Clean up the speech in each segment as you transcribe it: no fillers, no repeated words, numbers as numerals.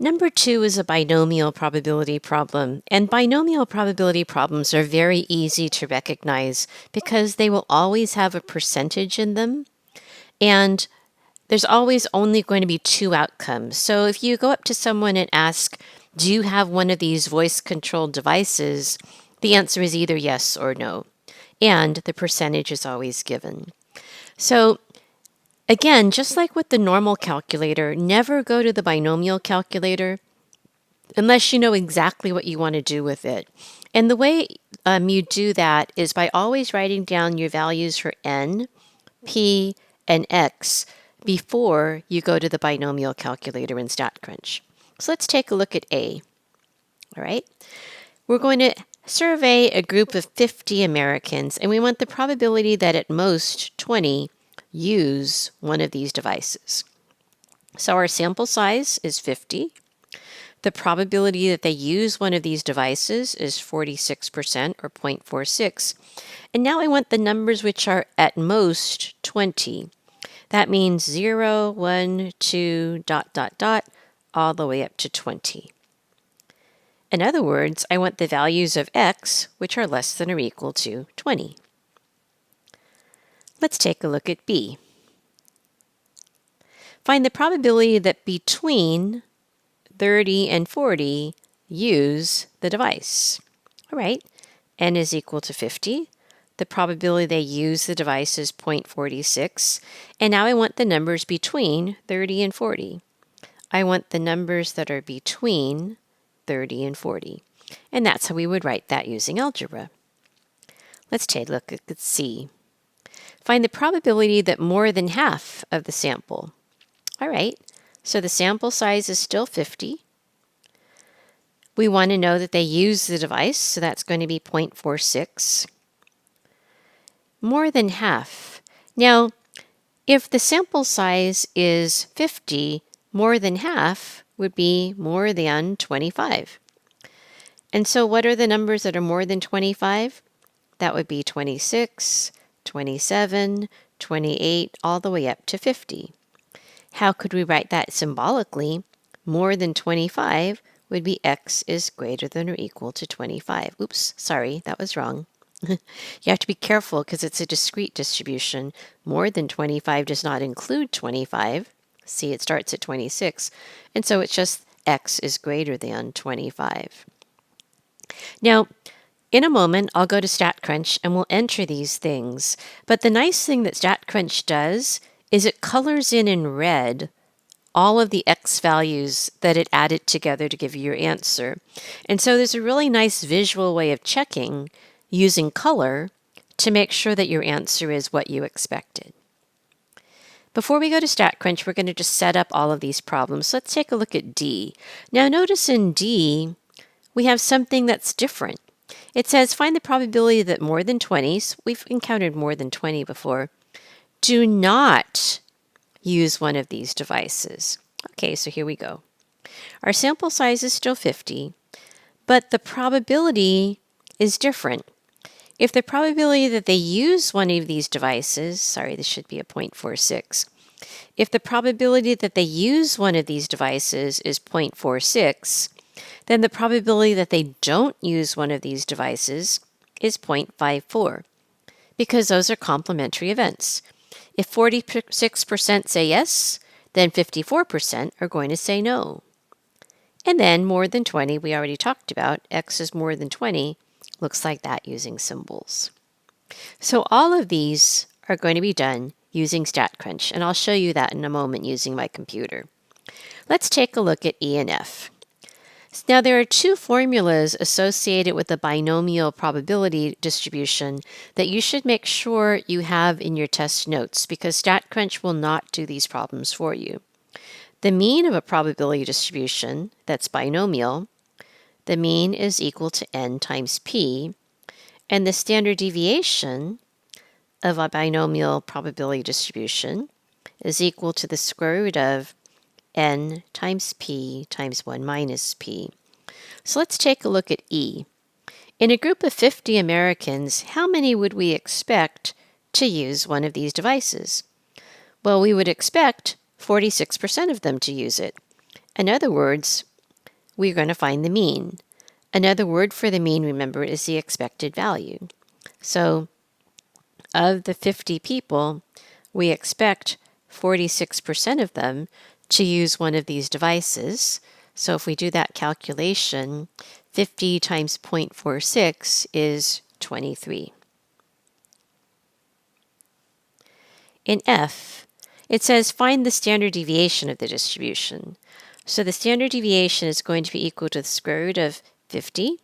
Number 2 is a binomial probability problem, and binomial probability problems are very easy to recognize because they will always have a percentage in them, and there's always only going to be two outcomes. So if you go up to someone and ask, do you have one of these voice-controlled devices? The answer is either yes or no, and the percentage is always given. So again, just like with the normal calculator, never go to the binomial calculator unless you know exactly what you want to do with it. And the way you do that is by always writing down your values for n, p, and x before you go to the binomial calculator in StatCrunch. So let's take a look at A. All right. We're going to survey a group of 50 Americans, and we want the probability that at most 20 use one of these devices. So our sample size is 50. The probability that they use one of these devices is 46% or 0.46. And now I want the numbers which are at most 20. That means 0, 1, 2, ... all the way up to 20. In other words, I want the values of x which are less than or equal to 20. Let's take a look at B. Find the probability that between 30 and 40 use the device. All right, n is equal to 50. The probability they use the device is 0.46. And now I want the numbers between 30 and 40. I want the numbers that are between 30 and 40. And that's how we would write that using algebra. Let's take a look at C. Find the probability that more than half of the sample. All right, so the sample size is still 50. We want to know that they use the device, so that's going to be 0.46. More than half. Now, if the sample size is 50, more than half would be more than 25. And so what are the numbers that are more than 25? That would be 26, 27, 28, all the way up to 50. How could we write that symbolically? More than 25 would be x is greater than or equal to 25. Oops, sorry, that was wrong. You have to be careful because it's a discrete distribution. More than 25 does not include 25. See, it starts at 26. And so it's just x is greater than 25. Now, in a moment, I'll go to StatCrunch and we'll enter these things. But the nice thing that StatCrunch does is it colors in red all of the x values that it added together to give you your answer. And so there's a really nice visual way of checking using color to make sure that your answer is what you expected. Before we go to StatCrunch, we're going to just set up all of these problems. So let's take a look at D. Now notice in D, we have something that's different. It says find the probability that more than 20, so we've encountered more than 20 before, do not use one of these devices. Okay, so here we go. Our sample size is still 50, but the probability is different. If the probability that they use one of these devices, sorry, this should be a 0.46. If the probability that they use one of these devices is 0.46, then the probability that they don't use one of these devices is 0.54, because those are complementary events. If 46% say yes, then 54% are going to say no. And then more than 20, we already talked about, x is more than 20, looks like that using symbols. So all of these are going to be done using StatCrunch, and I'll show you that in a moment using my computer. Let's take a look at E and F. Now there are two formulas associated with the binomial probability distribution that you should make sure you have in your test notes because StatCrunch will not do these problems for you. The mean of a probability distribution that's binomial, the mean is equal to n times p, and the standard deviation of a binomial probability distribution is equal to the square root of n times p times 1 minus p. So let's take a look at E. In a group of 50 Americans, how many would we expect to use one of these devices? Well, we would expect 46% of them to use it. In other words, we're going to find the mean. Another word for the mean, remember, is the expected value. So of the 50 people, we expect 46% of them to use one of these devices. So if we do that calculation, 50 times 0.46 is 23. In F, it says find the standard deviation of the distribution. So the standard deviation is going to be equal to the square root of 50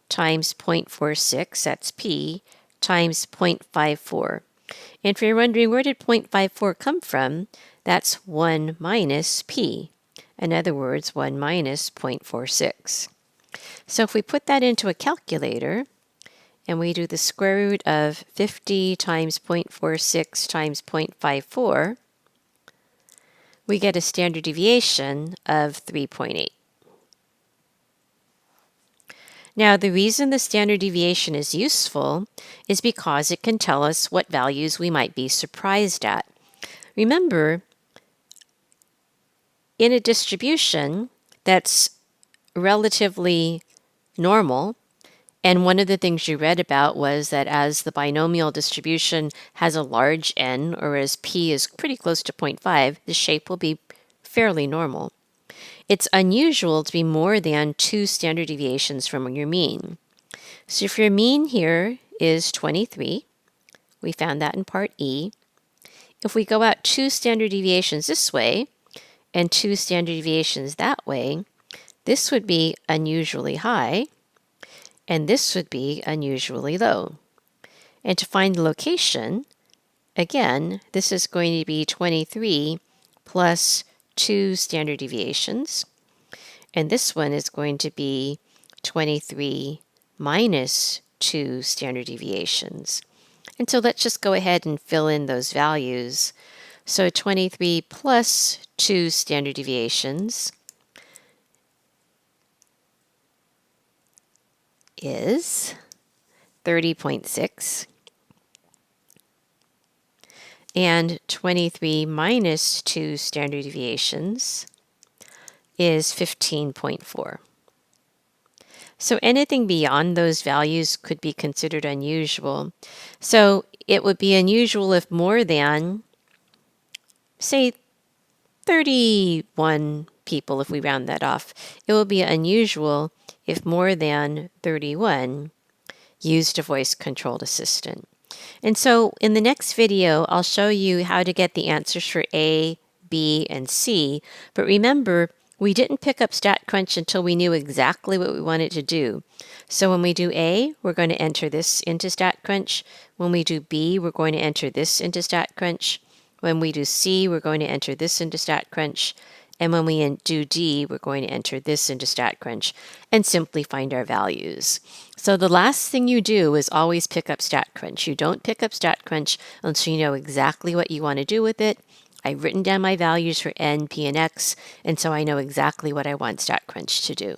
times 0.46, that's P, times 0.54. And if you're wondering where did 0.54 come from, that's 1 minus P. In other words, 1 minus 0.46. So if we put that into a calculator, and we do the square root of 50 times 0.46 times 0.54, we get a standard deviation of 3.8. Now, the reason the standard deviation is useful is because it can tell us what values we might be surprised at. Remember, in a distribution that's relatively normal, and one of the things you read about was that as the binomial distribution has a large n, or as p is pretty close to 0.5, the shape will be fairly normal. It's unusual to be more than 2 standard deviations from your mean. So if your mean here is 23, we found that in part E. If we go out 2 standard deviations this way and 2 standard deviations that way, this would be unusually high, and this would be unusually low. And to find the location, again, this is going to be 23 plus 2 standard deviations. And this one is going to be 23 minus 2 standard deviations. And so let's just go ahead and fill in those values. So 23 plus 2 standard deviations is 30.6. And 23 minus 2 standard deviations is 15.4. So anything beyond those values could be considered unusual. So it would be unusual if more than, say, 31 people, if we round that off. It will be unusual if more than 31 used a voice-controlled assistant. And so in the next video, I'll show you how to get the answers for A, B, and C. But remember, we didn't pick up StatCrunch until we knew exactly what we wanted to do. So when we do A, we're going to enter this into StatCrunch. When we do B, we're going to enter this into StatCrunch. When we do C, we're going to enter this into StatCrunch. And when we do D, we're going to enter this into StatCrunch and simply find our values. So the last thing you do is always pick up StatCrunch. You don't pick up StatCrunch until you know exactly what you want to do with it. I've written down my values for N, P, and X, and so I know exactly what I want StatCrunch to do.